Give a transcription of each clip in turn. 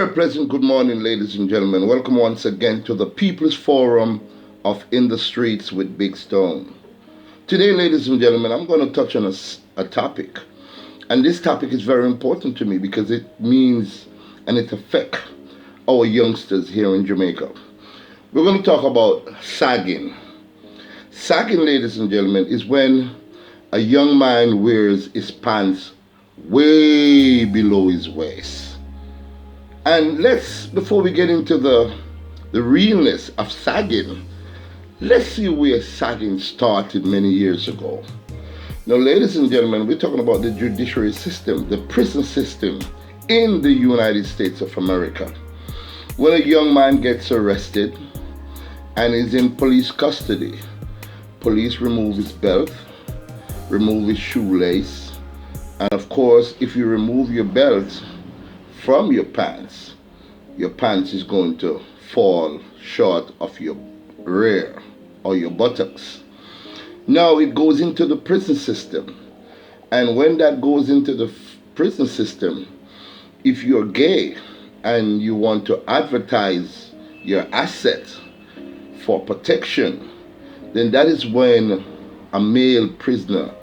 very pleasant good morning, ladies and gentlemen. Welcome once again to the People's Forum of In the Streets with Big Stone. Today, ladies and gentlemen, I'm going to touch on a topic. And this topic is very important to me because it means and it affects our youngsters here in Jamaica. We're going to talk about sagging. Sagging, ladies and gentlemen, is when a young man wears his pants way below his waist. And before we get into the realness of sagging, let's see where sagging started many years ago. Now, ladies and gentlemen, we're talking about the judiciary system, the prison system in the United States of America. When a young man gets arrested and is in police custody, police remove his belt, remove his shoelace, and of course, if you remove your belt from your pants is going to fall short of your rear or your buttocks. Now it goes into the prison system. And when that goes into the prison system, if you're gay and you want to advertise your asset for protection, then that is when a male prisoner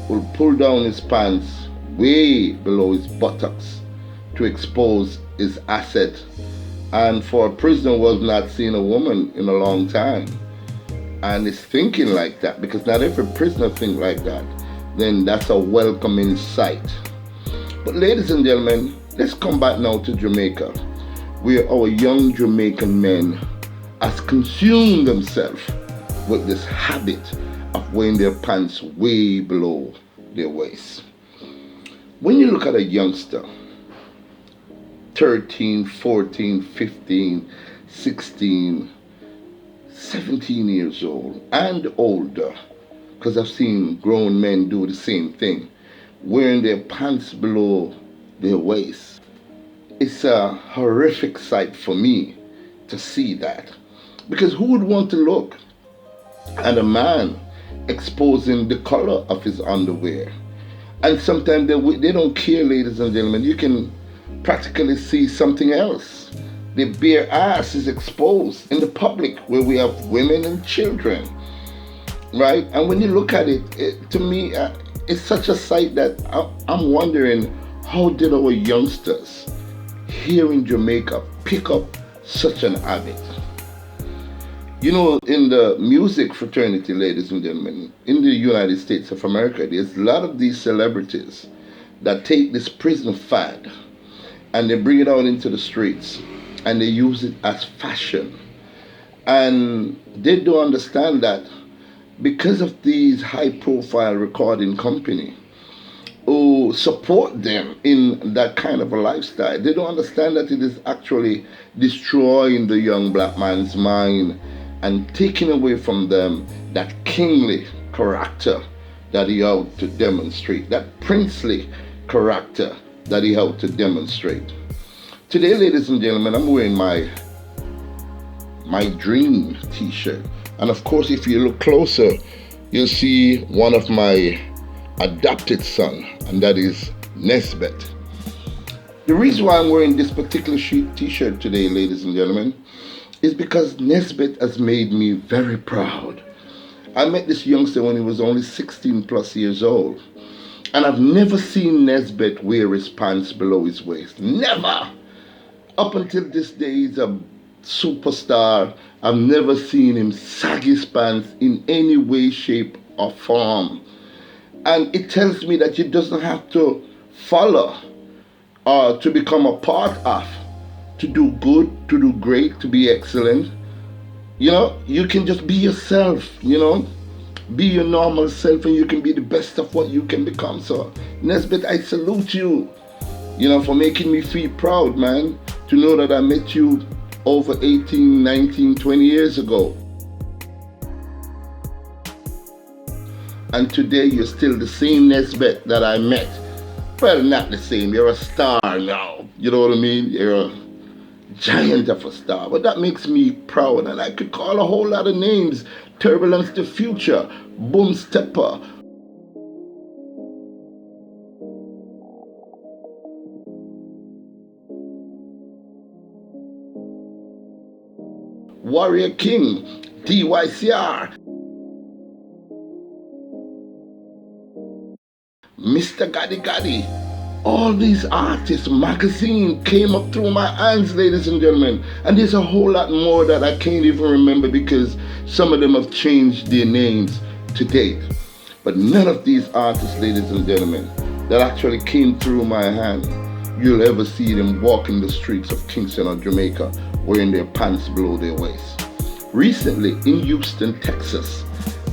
will pull down his pants way below his buttocks to expose his asset. And for a prisoner who has not seen a woman in a long time and is thinking like that, because not every prisoner thinks like that, then that's a welcoming sight. But ladies and gentlemen, let's come back now to Jamaica, where our young Jamaican men has consumed themselves with this habit of wearing their pants way below their waist. When you look at a youngster, 13, 14, 15, 16, 17 years old and older, because I've seen grown men do the same thing, wearing their pants below their waist. It's a horrific sight for me to see that. Because who would want to look at a man exposing the color of his underwear? And sometimes they don't care, ladies and gentlemen. You can practically see something else. The bare ass is exposed in the public where we have women and children, right? And when you look at it, to me, it's such a sight that I'm wondering, how did our youngsters here in Jamaica pick up such an habit? You know, in the music fraternity, ladies and gentlemen, in the United States of America, there's a lot of these celebrities that take this prison fad and they bring it out into the streets and they use it as fashion. And they don't understand that because of these high-profile recording company who support them in that kind of a lifestyle, they don't understand that it is actually destroying the young black man's mind and taking away from them that kingly character that he ought to demonstrate, that princely character that he had to demonstrate. Today, ladies and gentlemen, I'm wearing my dream t-shirt. And of course, if you look closer, you'll see one of my adopted son, and that is Nesbeth. The reason why I'm wearing this particular t-shirt today, ladies and gentlemen, is because Nesbeth has made me very proud. I met this youngster when he was only 16 plus years old. And I've never seen Nesbeth wear his pants below his waist. Never! Up until this day, he's a superstar. I've never seen him sag his pants in any way, shape, or form. And it tells me that you doesn't have to follow or to become a part of, to do good, to do great, to be excellent. You know, you can just be yourself, you know. Be your normal self and you can be the best of what you can become. So, Nesbeth, I salute you, you know, for making me feel proud, man, to know that I met you over 18, 19, 20 years ago. And today you're still the same Nesbeth that I met. Well, not the same. You're a star now. You know what I mean? You're a giant of a star. But that makes me proud. And I could call a whole lot of names. Turbulence the Future, Boom Stepper, Warrior King, DYCR, Mr. Gaddy Gaddy. All these artists, magazine came up through my hands, ladies and gentlemen. And there's a whole lot more that I can't even remember because some of them have changed their names to date. But none of these artists, ladies and gentlemen, that actually came through my hand, you'll ever see them walking the streets of Kingston or Jamaica wearing their pants below their waist. Recently in Houston, Texas,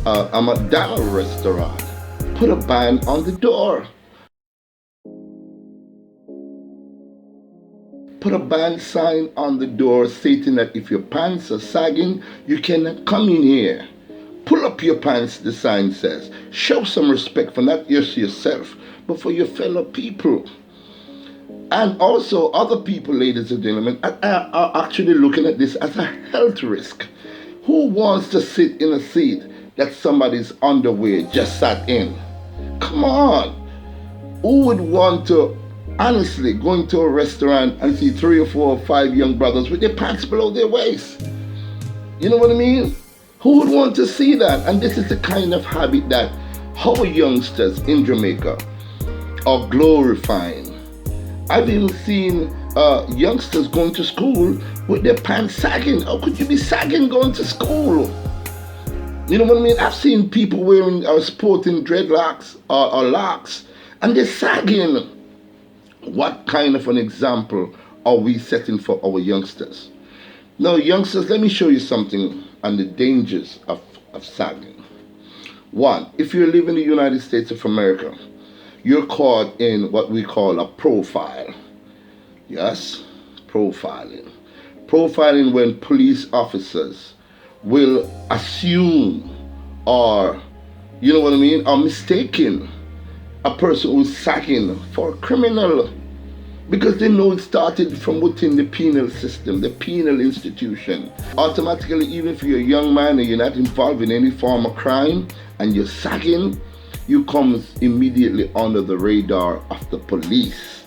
a McDonald's restaurant put a ban on the door. Put a ban sign on the door stating that if your pants are sagging, you cannot come in here. Pull up your pants, the sign says. Show some respect for not just yourself, but for your fellow people. And also other people, ladies and gentlemen, are actually looking at this as a health risk. Who wants to sit in a seat that somebody's underwear just sat in? Come on. Who would want to honestly go into a restaurant and see 3 or 4 or 5 young brothers with their pants below their waist? You know what I mean? Who would want to see that? And this is the kind of habit that our youngsters in Jamaica are glorifying. I've even seen youngsters going to school with their pants sagging. How could you be sagging going to school? You know what I mean? I've seen people wearing or sporting dreadlocks or locks and they're sagging. What kind of an example are we setting for our youngsters? Now, youngsters, let me show you something on the dangers of sagging. One, if you live in the United States of America, you're caught in what we call a profile. Yes, profiling. Profiling when police officers will assume or, you know what I mean, are mistaken a person who's sagging for a criminal because they know it started from within the penal system, the penal institution. Automatically, even if you're a young man and you're not involved in any form of crime and you're sagging, you come immediately under the radar of the police.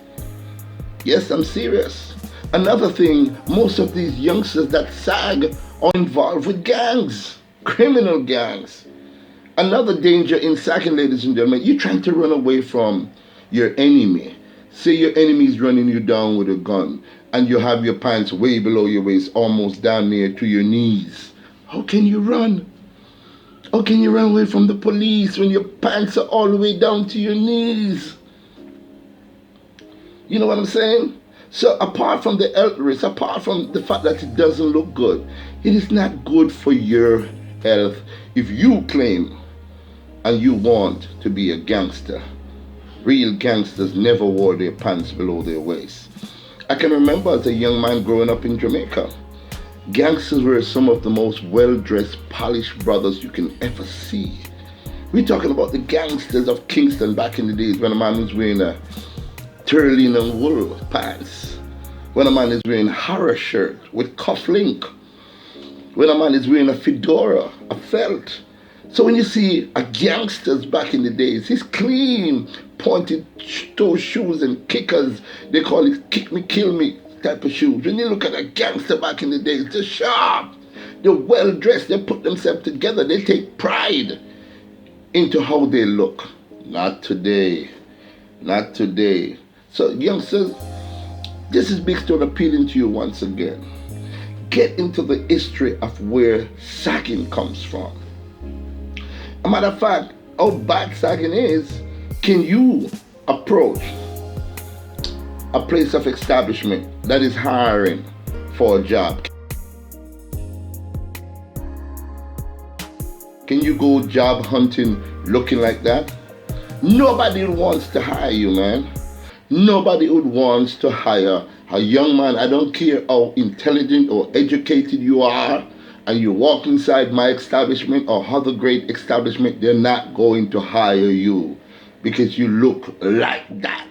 Yes, I'm serious. Another thing, most of these youngsters that sag are involved with gangs, criminal gangs. Another danger in sagging, ladies and gentlemen, you're trying to run away from your enemy. Say your enemy is running you down with a gun and you have your pants way below your waist, almost down near to your knees. How can you run? How can you run away from the police when your pants are all the way down to your knees? You know what I'm saying? So apart from the health risk, apart from the fact that it doesn't look good, it is not good for your health if you claim and you want to be a gangster. Real gangsters never wore their pants below their waist. I can remember as a young man growing up in Jamaica, gangsters were some of the most well-dressed, polished brothers you can ever see. We're talking about the gangsters of Kingston back in the days when a man was wearing a turleen and wool pants, when a man is wearing a horror shirt with cuff link, when a man is wearing a fedora, a felt. So when you see a gangsters back in the days, he's clean, pointed toe shoes and kickers. They call it kick me, kill me type of shoes. When you look at a gangster back in the days, they're sharp, they're well dressed, they put themselves together, they take pride into how they look. Not today, not today. So youngsters, this is Big Stone appealing to you once again. Get into the history of where sagging comes from. A matter of fact, how bad sagging is, can you approach a place of establishment that is hiring for a job? Can you go job hunting looking like that? Nobody wants to hire you, man. Nobody would want to hire a young man. I don't care how intelligent or educated you are, and you walk inside my establishment or other great establishment, they're not going to hire you because you look like that.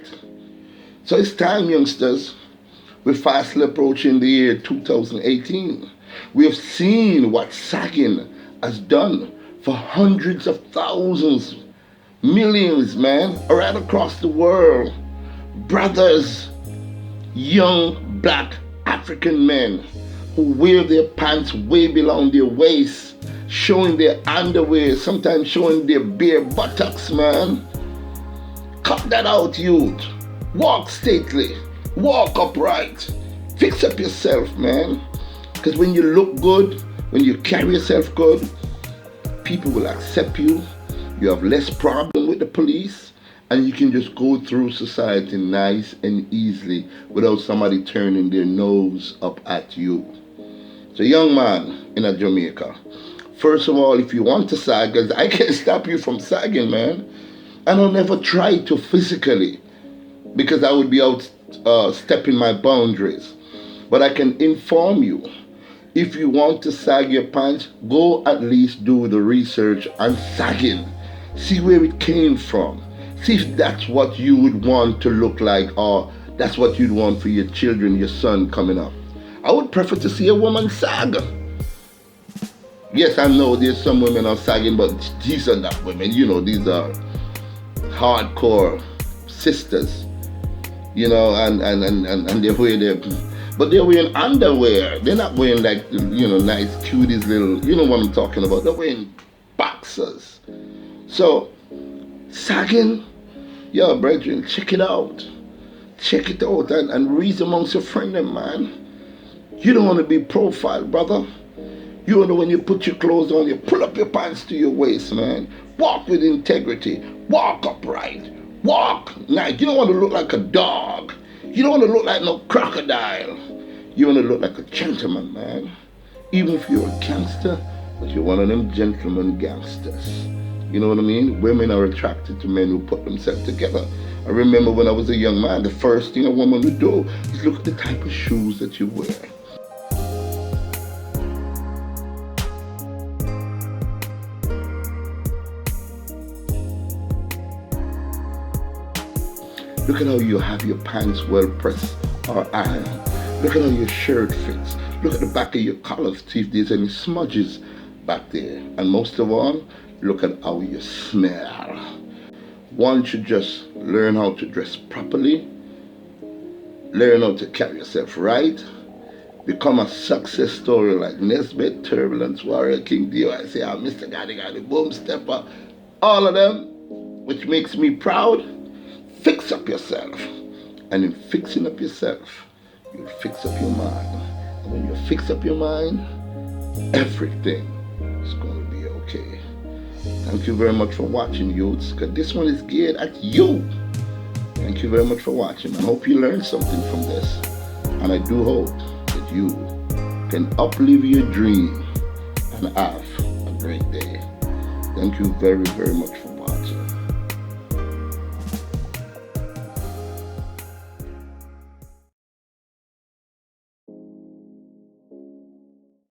So it's time, youngsters. We're fastly approaching the year 2018. We have seen what sagging has done for hundreds of thousands, millions, man, right across the world. Brothers, young black African men who wear their pants way below their waist, showing their underwear, sometimes showing their bare buttocks, man. Cut that out, youth. Walk stately. Walk upright. Fix up yourself, man. Because when you look good, when you carry yourself good, people will accept you. You have less problem with the police, and you can just go through society nice and easily without somebody turning their nose up at you. So, young man in Jamaica, first of all, if you want to sag, because I can't stop you from sagging, man. And I'll never try to physically, because I would be out stepping my boundaries. But I can inform you, if you want to sag your pants, go at least do the research on sagging. See where it came from. See if that's what you would want to look like, or that's what you'd want for your children, your son coming up. I would prefer to see a woman sag. Yes, I know there's some women are sagging, but these are not women. You know, these are hardcore sisters. You know, and they wear their, but they're wearing underwear. They're not wearing like, you know, nice cuties little, you know what I'm talking about. They're wearing boxers. So, sagging, yo, brethren, check it out. Check it out and reason amongst your friends, man. You don't want to be profiled, brother. You know when you put your clothes on, you pull up your pants to your waist, man. Walk with integrity. Walk upright. Walk nice. You don't want to look like a dog. You don't want to look like no crocodile. You want to look like a gentleman, man. Even if you're a gangster, but you're one of them gentleman gangsters. You know what I mean? Women are attracted to men who put themselves together. I remember when I was a young man, the first thing a woman would do is look at the type of shoes that you wear. Look at how you have your pants well pressed or ironed. Look at how your shirt fits. Look at the back of your collar to see if there's any smudges back there. And most of all, look at how you smell. One should just learn how to dress properly, learn how to carry yourself right, become a success story like Nesbitt, Turbulence, Warrior, King Dio, I say, Mr. Gaddy, Boom Stepper, all of them, which makes me proud. Fix up yourself. And in fixing up yourself, you'll fix up your mind. And when you fix up your mind, everything is going to be okay. Thank you very much for watching, youths, because this one is geared at you. Thank you very much for watching. I hope you learned something from this. And I do hope that you can uplive your dream and have a great day. Thank you very, very much for